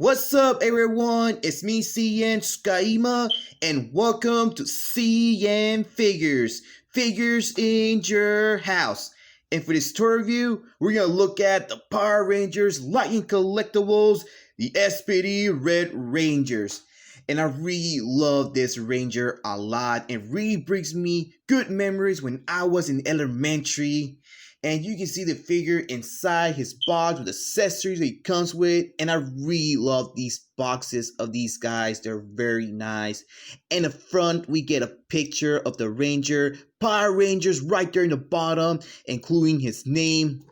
What's up, everyone? It's me, CN.TSUKAIMA, and welcome to CN.Figures, Figures in Your House. And for this tour review, we're going to look at the Power Rangers Lightning Collectibles, the S.P.D Red Rangers. And I really love this Ranger a lot. It really brings me good memories when I was in elementary. And you can see the figure inside his box with accessories that he comes with. And I really love these boxes of these guys. They're very nice. In the front, we get a picture of the Ranger. Power Rangers right there in the bottom, including his name.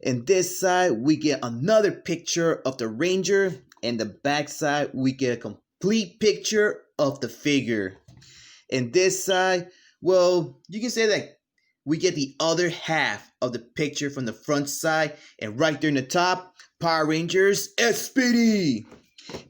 And this side, we get another picture of the Ranger. And the back side, we get a complete picture of the figure. And this side, well, you can say that we get the other half of the picture from the front side, and right there in the top, Power Rangers S.P.D.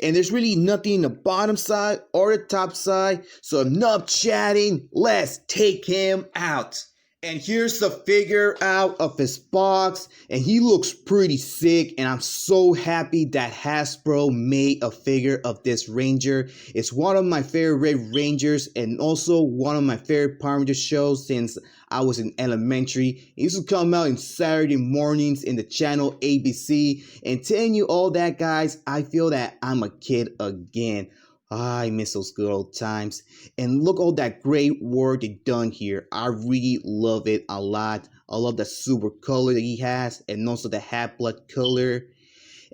And there's really nothing in the bottom side or the top side, so enough chatting, let's take him out. And here's the figure out of his box, and he looks pretty sick, and I'm so happy that Hasbro made a figure of this Ranger. It's one of my favorite Red Rangers, and also one of my favorite Power Rangers shows since I was in elementary. It used to come out in Saturday mornings in the channel ABC, and telling you all that, guys, I feel that I'm a kid again. I miss those good old times. And look all that great work they done here. I really love it a lot. I love the super color that he has, and also the half blood color.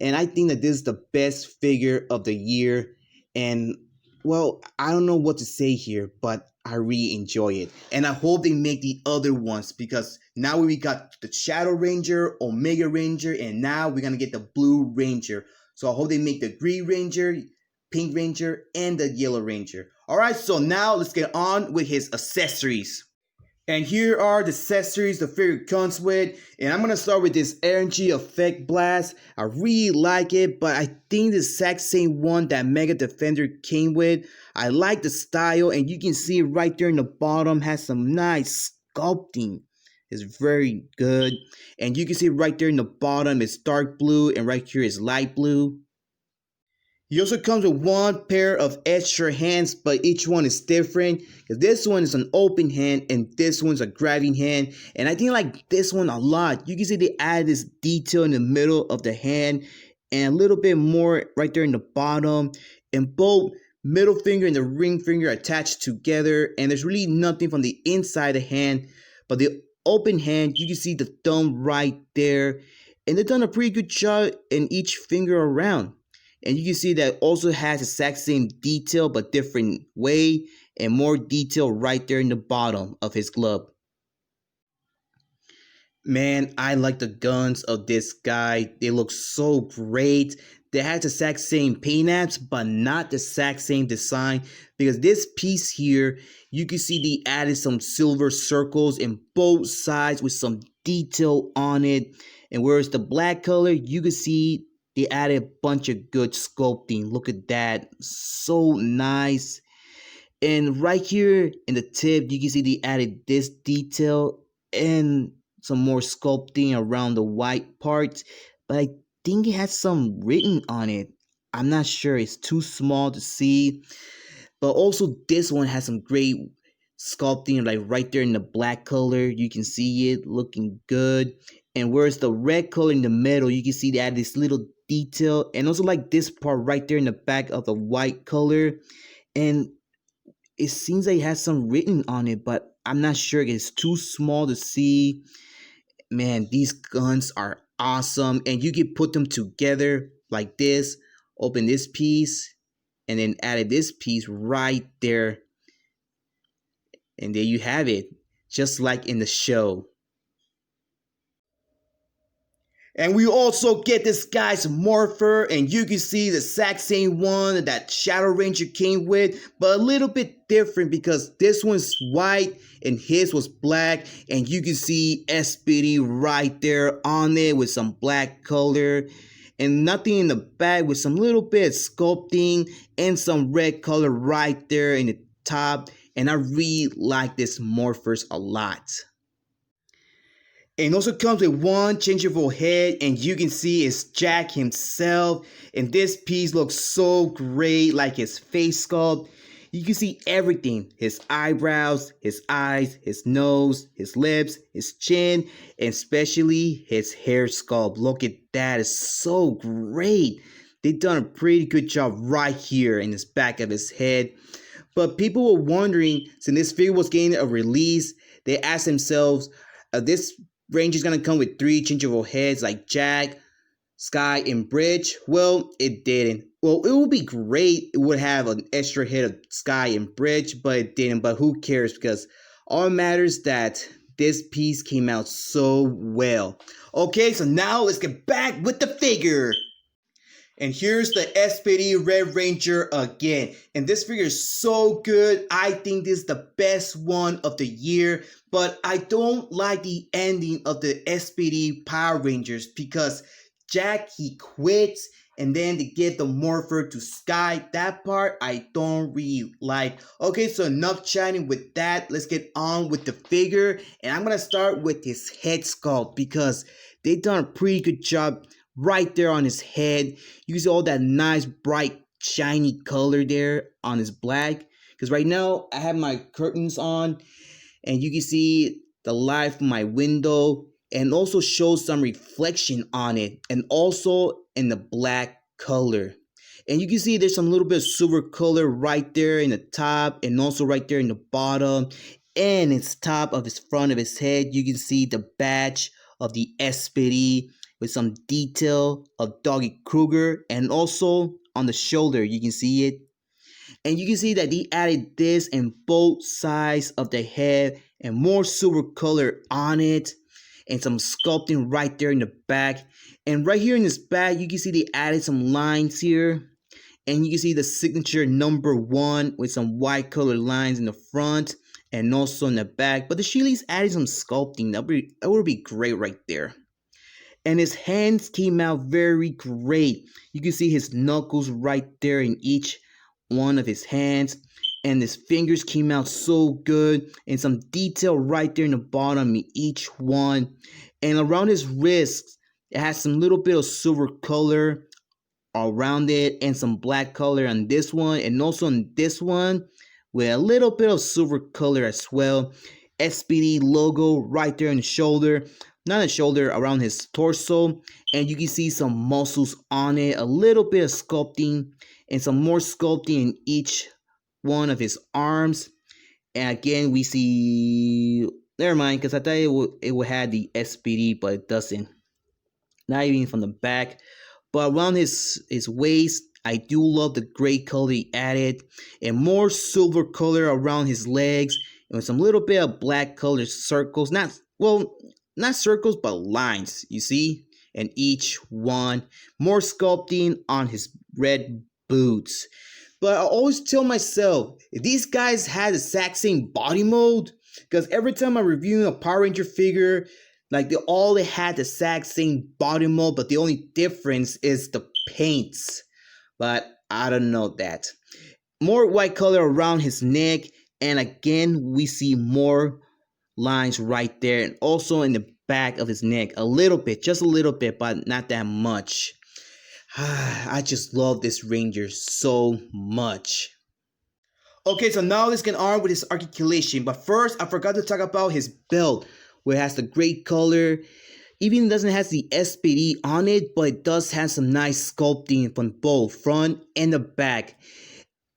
And I think that this is the best figure of the year. And well, I don't know what to say here, but I really enjoy it. And I hope they make the other ones, because now we got the Shadow Ranger, Omega Ranger, and now we're gonna get the Blue Ranger. So I hope they make the Green Ranger, Pink Ranger, and the Yellow Ranger. Alright, so now let's get on with his accessories. And here are the accessories the figure comes with. And I'm going to start with this RNG Effect Blast. I really like it, but I think the exact same one that Mega Defender came with. I like the style, and you can see right there in the bottom has some nice sculpting. It's very good. And you can see right there in the bottom it's dark blue, and right here is light blue. He also comes with one pair of extra hands, but each one is different. Because this one is an open hand, and this one's a grabbing hand. And I think I like this one a lot. You can see they added this detail in the middle of the hand, and a little bit more right there in the bottom. And both middle finger and the ring finger are attached together. And there's really nothing from the inside the hand. But the open hand, you can see the thumb right there. And they've done a pretty good job in each finger around. And you can see that also has the exact same detail but different way, and more detail right there in the bottom of his glove. Man, I like the guns of this guy. They look so great. They have the exact same paint apps, but not the exact same design. Because this piece here, you can see they added some silver circles in both sides with some detail on it. And whereas the black color, you can see they added a bunch of good sculpting. Look at that. So nice. And right here in the tip, you can see they added this detail and some more sculpting around the white parts. But I think it has some written on it. I'm not sure. It's too small to see. But also this one has some great sculpting, like right there in the black color. You can see it looking good. And whereas the red color in the middle, you can see they add this little detail, and also like this part right there in the back of the white color, and it seems like it has some written on it, but I'm not sure. It's too small to see. Man, these guns are awesome, and you can put them together like this, open this piece, and then add this piece right there, and there you have it, just like in the show. And we also get this guy's morpher, and you can see the exact same one that Shadow Ranger came with, but a little bit different because this one's white and his was black, and you can see S.P.D right there on it with some black color, and nothing in the back with some little bit of sculpting and some red color right there in the top. And I really like this morphers a lot. And also comes with one changeable head, and you can see it's Jack himself. And this piece looks so great, like his face sculpt. You can see everything: his eyebrows, his eyes, his nose, his lips, his chin, and especially his hair sculpt. Look at that, it's so great. They've done a pretty good job right here in this back of his head. But people were wondering, since this figure was getting a release, they asked themselves, this range is going to come with 3 changeable heads like Jack, Sky, and Bridge. Well, it didn't. Well, it would be great. It would have an extra head of Sky and Bridge, but it didn't. But who cares? Because all that matters is that this piece came out so well. Okay, so now let's get back with the figure. And here's the S.P.D Red Ranger again. And this figure is so good. I think this is the best one of the year. But I don't like the ending of the S.P.D Power Rangers because Jack, he quits. And then they give the morpher to Sky. That part I don't really like. Okay, so enough chatting with that. Let's get on with the figure. And I'm going to start with his head sculpt because they've done a pretty good job right there on his head. You see all that nice, bright, shiny color there on his black. Because right now, I have my curtains on. And you can see the light from my window. And also shows some reflection on it. And also in the black color. And you can see there's some little bit of silver color right there in the top. And also right there in the bottom. And it's top of his front of his head. You can see the badge of the S.P.D with some detail of Doggy Kruger, and also on the shoulder you can see it. And you can see that he added this in both sides of the head and more silver color on it, and some sculpting right there in the back. And right here in this back you can see they added some lines here, and you can see the signature number 1 with some white color lines in the front and also in the back. But the Sheila's added some sculpting. That would be great right there. And his hands came out very great. You can see his knuckles right there in each one of his hands. And his fingers came out so good. And some detail right there in the bottom in each one. And around his wrists, it has some little bit of silver color around it. And some black color on this one. And also on this one, with a little bit of silver color as well. S.P.D logo right there in the shoulder. Not the shoulder, around his torso. And you can see some muscles on it. A little bit of sculpting. And some more sculpting in each one of his arms. And again, we see... Never mind, because I thought it would have the S.P.D, but it doesn't. Not even from the back. But around his waist, I do love the gray color he added. And more silver color around his legs. And with some little bit of black color circles. Not circles, but lines, you see? And each one. More sculpting on his red boots. But I always tell myself, if these guys had the exact same body mold, because every time I'm reviewing a Power Ranger figure, like they all had the exact same body mold, but the only difference is the paints. But I don't know that. More white color around his neck. And again, we see more lines right there, and also in the back of his neck a little bit, just a little bit, but not that much. I just love this Ranger so much. Okay, so now let's get on with his articulation. But first, I forgot to talk about his belt, where it has the gray color. Even doesn't have the S.P.D on it, but it does have some nice sculpting from both front and the back.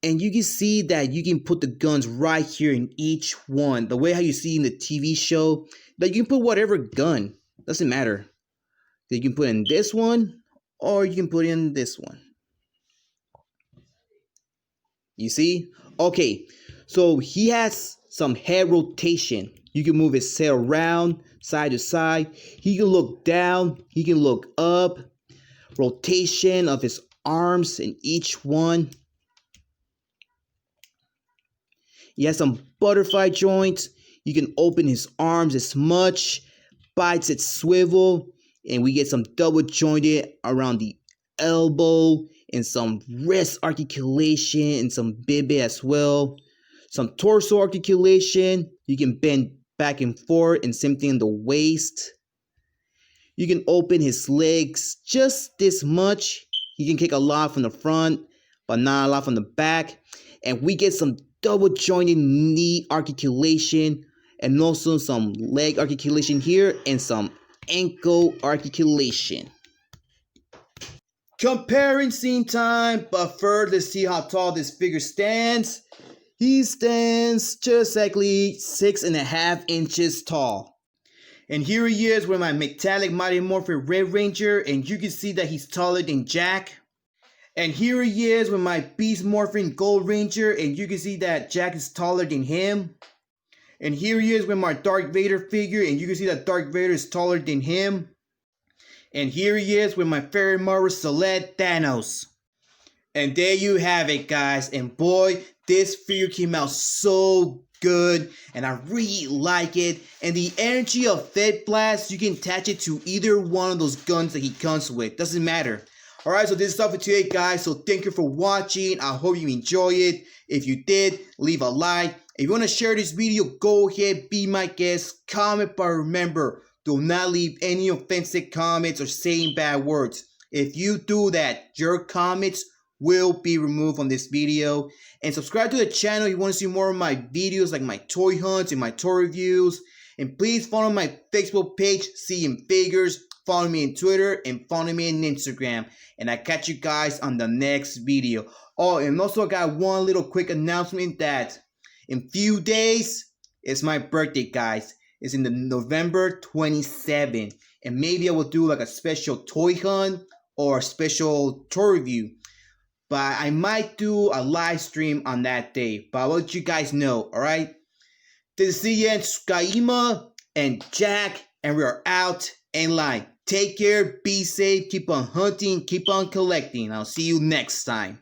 And you can see that you can put the guns right here in each one. The way how you see in the TV show, that you can put whatever gun. Doesn't matter. You can put in this one, or you can put in this one. You see? Okay, so he has some head rotation. You can move his head around, side to side. He can look down. He can look up. Rotation of his arms in each one. He has some butterfly joints. You can open his arms as much. Bites at swivel. And we get some double jointed around the elbow. And some wrist articulation. And some bibby as well. Some torso articulation. You can bend back and forth. And same thing in the waist. You can open his legs just this much. He can kick a lot from the front, but not a lot from the back. And we get some double jointed knee articulation and also some leg articulation here and some ankle articulation. Comparing scene time, but first let's see how tall this figure stands. He stands just exactly 6.5 inches tall. And here he is with my metallic Mighty Morphin Red Ranger, and you can see that he's taller than Jack. And here he is with my Beast Morphin Gold Ranger, and you can see that Jack is taller than him. And here he is with my Darth Vader figure, and you can see that Darth Vader is taller than him. And here he is with my favorite Marvel Celeste Thanos. And there you have it, guys. And boy, this figure came out so good, and I really like it. And the energy of Fed Blast, you can attach it to either one of those guns that he comes with. Doesn't matter. Alright, so this is all for today, guys. So thank you for watching. I hope you enjoy it. If you did, leave a like. If you want to share this video, go ahead, be my guest, comment, but remember, do not leave any offensive comments or saying bad words. If you do that, your comments will be removed from this video. And subscribe to the channel if you want to see more of my videos like my toy hunts and my toy reviews. And please follow my Facebook page, CN.Figures. Follow me on Twitter and follow me on Instagram. And I catch you guys on the next video. Oh, and also I got one little quick announcement that in few days, it's my birthday, guys. It's in the November 27th. And maybe I will do like a special toy hunt or a special toy review. But I might do a live stream on that day. But I'll let you guys know, alright? This is CN.TSUKAIMA and Jack, and we are out and live. Take care, be safe, keep on hunting, keep on collecting. I'll see you next time.